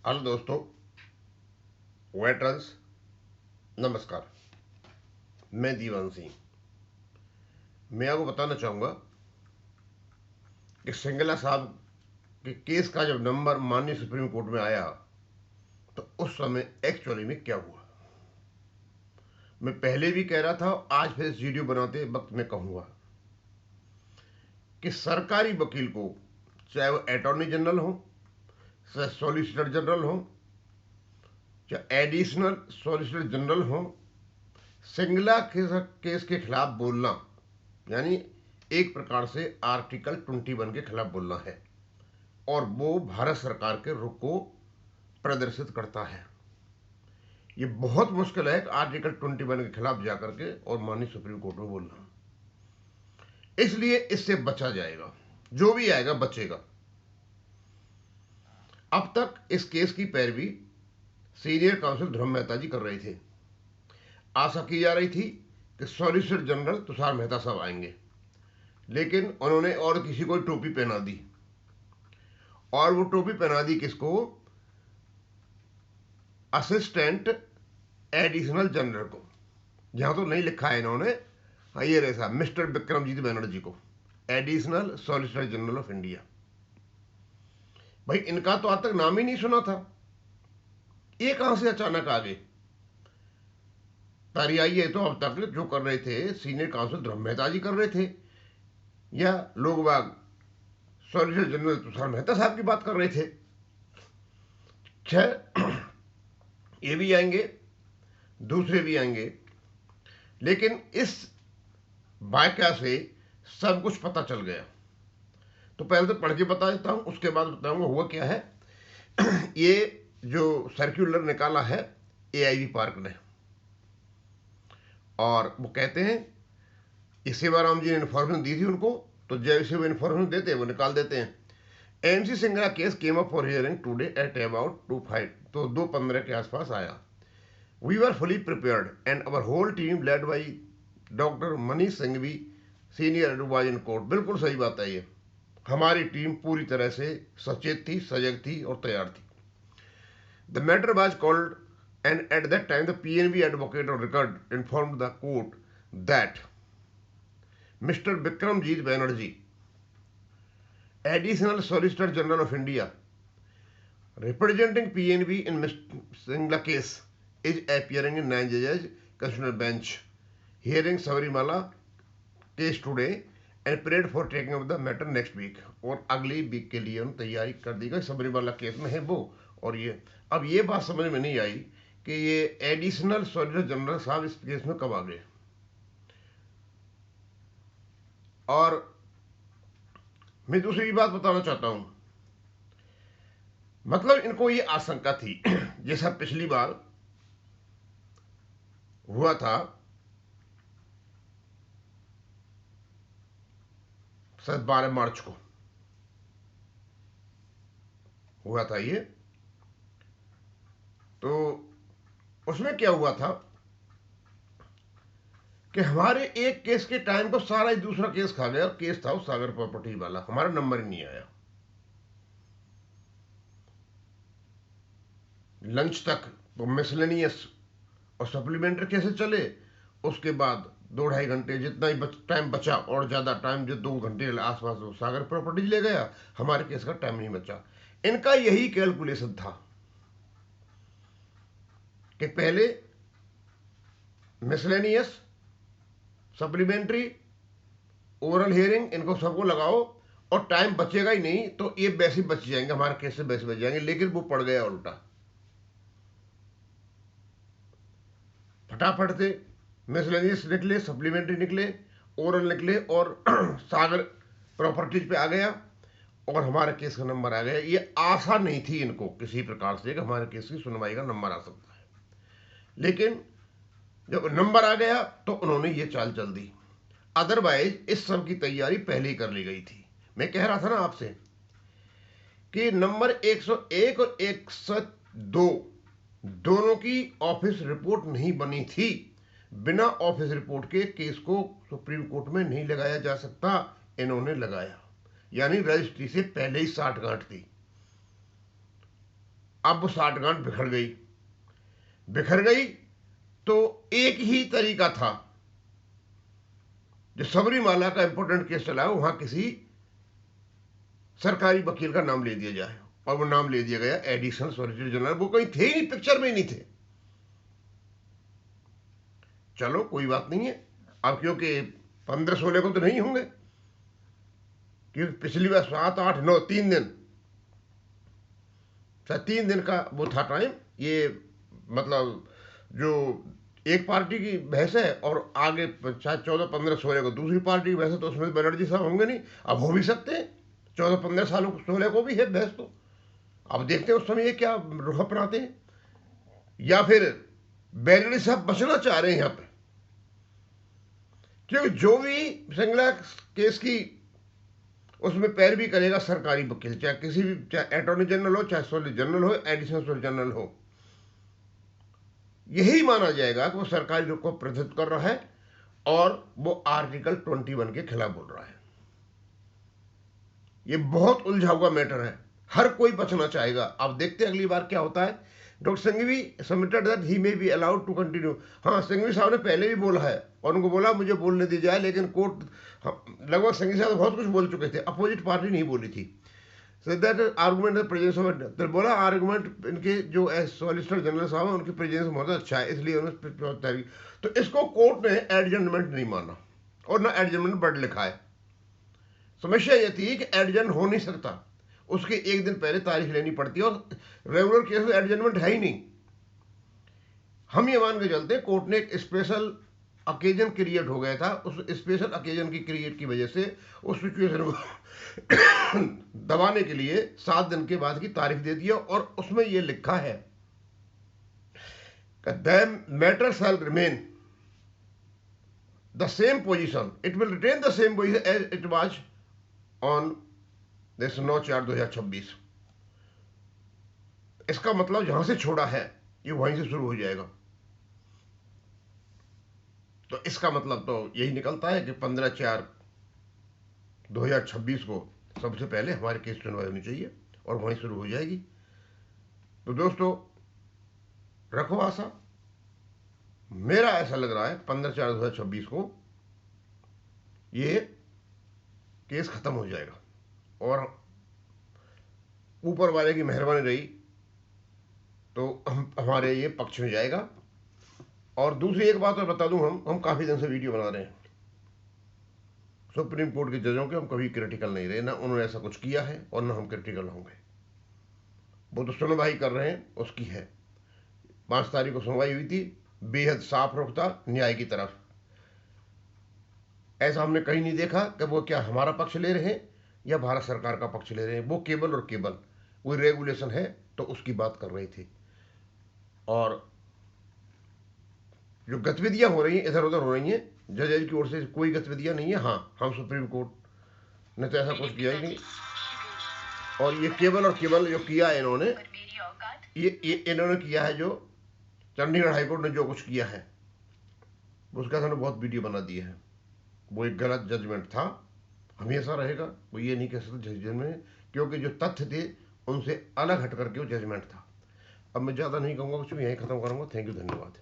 Hello दोस्तों, veterans, नमस्कार। मैं दीवान सिंह। मैं आपको बताना चाहूँगा कि सिंगला साहब के केस का जब नंबर माननीय सुप्रीम कोर्ट में आया तो उस समय एक्चुअली में क्या हुआ। मैं पहले भी कह रहा था, आज फिर इस वीडियो बनाते वक्त मैं कहूँगा कि सरकारी वकील को, चाहे वो अटॉर्नी जनरल हो, चाहे सॉलिसिटर जनरल हो, चाहे एडिशनल सॉलिसिटर जनरल हो, सिंगला केस के खिलाफ बोलना यानी एक प्रकार से आर्टिकल 21 के खिलाफ बोलना है, और वो भारत सरकार के रुख को प्रदर्शित करता है। ये बहुत मुश्किल है कि आर्टिकल 21 के खिलाफ जाकर के और माननीय सुप्रीम कोर्ट में बोलना। इसलिए इससे बचा जाएगा, जो भी आएगा बचेगा। अब तक इस केस की पैरवी सीनियर काउंसिल ध्रुव मेहता जी कर रहे थे। आशा की जा रही थी कि सॉलिसिटर जनरल तुषार मेहता साहब आएंगे, लेकिन उन्होंने और किसी को टोपी पहना दी। और वो टोपी पहना दी किसको? असिस्टेंट एडिशनल जनरल को। यहां तो नहीं लिखा है इन्होंने, हाँ ये रहे साहब, मिस्टर विक्रमजीत बनर्जी को, additional solicitor general of India. भाई इनका तो आज तक नाम ही नहीं सुना था, ये कहां से अचानक आ गए? तारियाई है तो अब तक जो कर रहे थे सीनियर काउंसिल ध्रुव मेहता जी कर रहे थे, या लोग बाग सॉलिसिटर जनरल तुषार मेहता साहब की बात कर रहे थे। ये भी आएंगे, दूसरे भी आएंगे, लेकिन इस वाकया से सब कुछ पता चल गया। तो पहले तो पढ़ के बता देता हूं, उसके बाद बताऊंगा हुआ क्या है। ये जो सर्कुलर निकाला है एआईबी पार्क ने, और वो कहते हैं ये सेवाराम जी ने इन्फॉर्मेशन दी थी उनको, तो जैसे वो इन्फॉर्मेशन देते हैं वो निकाल देते हैं। MC Singla case came up for hearing today at about 2:05, तो 2:15 के आसपास आया। We were fully prepared and our whole team led by doctor Manish Singhvi senior advisor in court. बिल्कुल सही बात है ये, हमारी टीम पूरी तरह से सचेत थी, सजग थी और तैयार थी। The matter was called and at that time the PNB advocate of record informed the court that mister Vikramjit Banerjee, additional solicitor general of India representing PNB in Mr. Singla case is appearing in 9 judges constitutional bench hearing Sabarimala case today and prayed for taking up the matter next week। और अगली week के लिए उन्होंने तैयारी कर दी गई। Sabarimala case में है वो। और ये अब ये बात समझ में नहीं आई कि ये एडिशनल सॉलिसिटर जनरल साहब इस केस में कब आ गए। और मैं दूसरी बात बताना चाहता हूं, मतलब इनको ये आशंका थी जैसा पिछली बार हुआ था, शायद 12 मार्च को हुआ था ये। तो उसमें क्या हुआ था कि हमारे एक केस के टाइम को सारा ही दूसरा केस खा गया। केस था उस सागर प्रॉपर्टी वाला, हमारा नंबर ही नहीं आया। लंच तक तो मिसलेनियस और सप्लीमेंट्री कैसे चले, उसके बाद 2-2.5 घंटे जितना ही टाइम बचा, और ज़्यादा टाइम जो 2 घंटे आसपास सागर प्रॉपर्टीज ले गया, हमारे केस का टाइम नहीं बचा। इनका यही कैलकुलेशन था कि पहले मिसलेनियस, सप्लीमेंट्री, ओरल हियरिंग, इनको सबको लगाओ, और टाइम बचेगा ही नहीं, तो ये वैसे बच जाएंगे, हमारे केस से वैसे बच जाएंगे। लेकिन वो पड़ गया उल्टा, फटाफट से मिसलेनियस निकले, सप्लीमेंट्री निकले, ओरल निकले, और सागर प्रॉपर्टीज पे आ गया, और हमारे केस का नंबर आ गया। ये आशा नहीं थी इनको किसी प्रकार से कि हमारे केस की सुनवाई का नंबर आ सकता है, लेकिन जब नंबर आ गया तो उन्होंने ये चाल चल दी। अदरवाइज इस सब की तैयारी पहले ही कर ली गई थी। मैं कह रहा था ना आपसे कि नंबर 101 और 102 दोनों की ऑफिस रिपोर्ट नहीं बनी थी। बिना ऑफिस रिपोर्ट के केस को सुप्रीम कोर्ट में नहीं लगाया जा सकता, इन्होंने लगाया, यानी रजिस्ट्री से पहले ही 60 गांठ थी। अब वो साठगांठ बिखर गई तो एक ही तरीका था। जो सबरीमाला का इंपॉर्टेंट केस चला है वहां किसी सरकारी वकील का नाम ले दिया जाए, और वो नाम ले दिया गया एडिशनल सॉलिसिटर जनरल। वो कहीं थे ही नहीं, पिक्चर में ही नहीं थे। चलो कोई बात नहीं है, अब क्योंकि 15-16 को तो नहीं होंगे, क्योंकि पिछली बार 7, 8, 9 3 दिन, शायद 3 दिन का वो था टाइम। ये मतलब जो एक पार्टी की बहस है और आगे शायद 14, 15, 16 को दूसरी पार्टी की बहस है, तो उसमें बनर्जी साहब होंगे नहीं। अब हो भी सकते हैं, 14, 15 सालों को 16 को भी है बहस। तो अब देखते हैं उस समय ये क्या रुख अपनाते हैं, या फिर बनर्जी साहब बचना चाह रहे हैं यहाँ पे। क्योंकि जो भी श्रृंखला केस की उसमें पैरवी करेगा सरकारी वकील, चाहे किसी भी, चाहे अटॉर्नी जनरल हो, चाहे सॉलिसिटर जनरल हो, एडिशनल सॉलिसिटर जनरल हो, यही माना जाएगा कि वो सरकारी रुख को प्रदर्शित कर रहा है और वो आर्टिकल 21 के खिलाफ बोल रहा है। ये बहुत उलझा हुआ मैटर है, हर कोई बचना चाहेगा। अब देखते हैं अगली बार क्या होता है। Doctor Singhvi submitted that he may be allowed to continue. हाँ, सिंघवी साहब ने पहले भी बोला है और उनको बोला मुझे बोलने दी जाए, लेकिन कोर्ट, लगभग सिंघवी साहब बहुत कुछ बोल चुके थे, अपोजिट पार्टी नहीं बोली थी। So that argument presence of, तो बोला आर्गूमेंट इनके जो सॉलिसिटर जनरल साहब हैं उनके प्रेजेंस बहुत अच्छा है, इसलिए उन्होंने। तो इसको कोर्ट ने एडजमेंट नहीं माना और ना एडजमेंट बर्ड लिखा है। समस्या यह थी कि एडजमेंट हो नहीं सकता, उसके एक दिन पहले तारीख लेनी पड़ती है, और रेगुलर केस में एडजमेंट है ही नहीं। हम ये मान के चलते कोर्ट ने एक स्पेशल अकेजन क्रिएट हो गया था, उस स्पेशल अकेजन की क्रिएट की वजह से उस सिचुएशन को दबाने के लिए 7 दिन के बाद की तारीख दे दिया, और उसमें यह लिखा है the matter shall remain the same position, it will retain the same position as it was on 9/4/2026। इसका मतलब जहां से छोड़ा है ये वहीं से शुरू हो जाएगा। तो इसका मतलब तो यही निकलता है कि 15/4/2026 को सबसे पहले हमारी केस सुनवाई होनी चाहिए और वहीं शुरू हो जाएगी। तो दोस्तों रखो आशा, मेरा ऐसा लग रहा है 15/4/2026 को ये केस खत्म हो जाएगा, और ऊपर वाले की मेहरबानी रही तो हमारे ये पक्ष में जाएगा। और दूसरी एक बात और बता दूं, हम काफ़ी दिन से वीडियो बना रहे हैं सुप्रीम कोर्ट के जजों के। हम कभी क्रिटिकल नहीं रहे, ना उन्होंने ऐसा कुछ किया है और ना हम क्रिटिकल होंगे। वो तो सुनवाई कर रहे हैं, उसकी है। 5 तारीख को सुनवाई हुई थी, बेहद साफ रुख था न्याय की तरफ। ऐसा हमने कहीं नहीं देखा कि वो क्या हमारा पक्ष ले रहे हैं या भारत सरकार का पक्ष ले रहे हैं। वो केवल और केवल कोई रेगुलेशन है तो उसकी बात कर रही थी, और जो गतिविधियां हो रही हैं इधर उधर हो रही हैं, जज की ओर से कोई गतिविधियां नहीं है। हाँ, हम सुप्रीम कोर्ट ने तो ऐसा कुछ किया ही नहीं, और ये केवल और केवल जो किया है इन्होंने, ये इन्होंने किया है जो चंडीगढ़ हाईकोर्ट ने जो कुछ किया है उसका हमने बहुत वीडियो बना दिया है। वो एक गलत जजमेंट था, हमेशा रहेगा। वो ये नहीं कह सकते जजमेंट में, क्योंकि जो तथ्य थे उनसे अलग हट करके वो जजमेंट था। अब मैं ज़्यादा नहीं कहूँगा कुछ, यहीं ख़त्म करूँगा। थैंक यू, धन्यवाद।